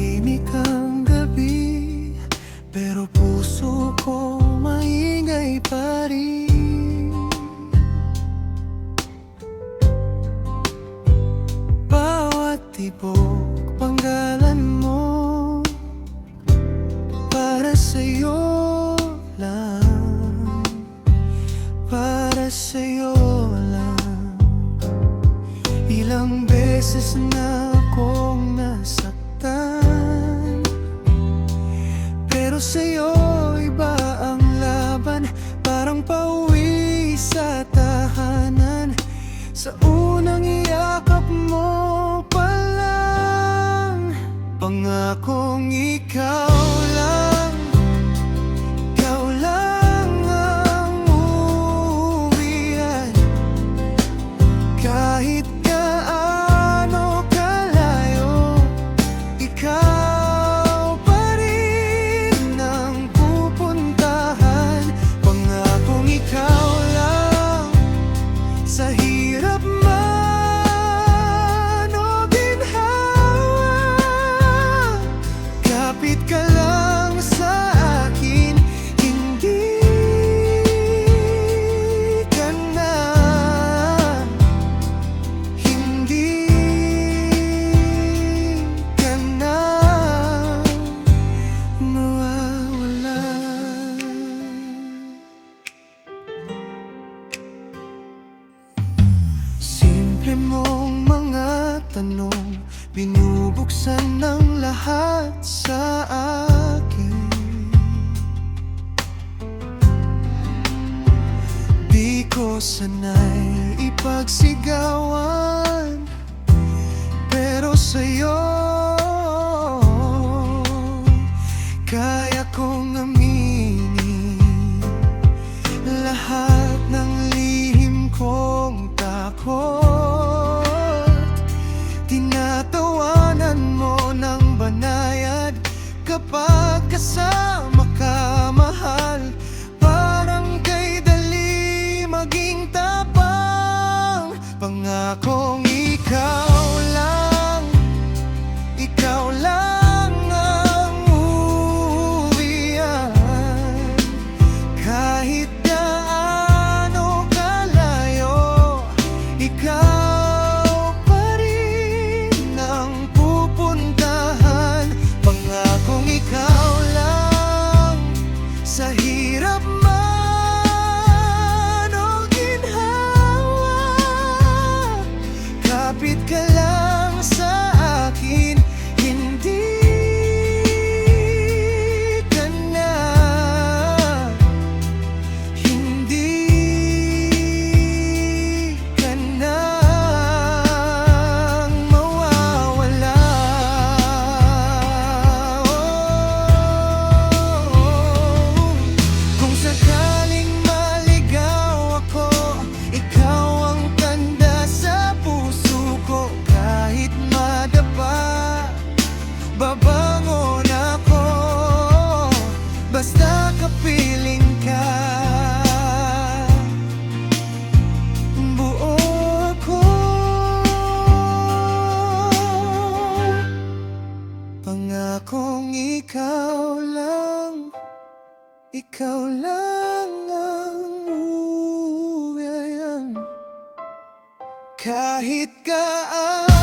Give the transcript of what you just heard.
Tahimik ang gabi, pero puso ko maingay pa rin. Bawat tibok, panggalan mo, para sa'yo lang, para sa'yo lang. Ilang beses na akong nasaktan, pero sa'yo iba ang laban. Parang pauwi sa tahanan, sa unang iyakap mo pa lang. Pangakong ikaw lang, ikaw lang ang uuwian. Kahit gaano kalayo, ikaw pa rin ang pupuntahan. Pangakong ikaw lang, sa hirap man o ginhawa, kapit ka lang sa akin, hindi ka na, hindi ka na mawawala. Simple mong mga tanong, binubuksan ng lahat sa akin. Di ko sanay ipagsigawan, pero sa'yo kaya kong aminin lahat ng lihim kong takot. Tinatawanan mo ng banayad kapag kasama ka, mahal. Parang kay dali maging tapang. Pangakong ikaw lang, ikaw lang ang uuwian. Kahit gaano kalayo, ikaw pa rin ang pupuntahan. Pangakong ikaw lang, sa hirap man o ginhawa, kapit ka lang sa akin, hindi ka na, hindi ka na mawawala. Kung sakaling maligaw ako, ikaw ang tanda sa puso ko. Kahit madapa, babangon ako, basta kapiling ka. Buo ako, pangakong ikaw lang, ikaw lang ang uuwian. Kahit gaano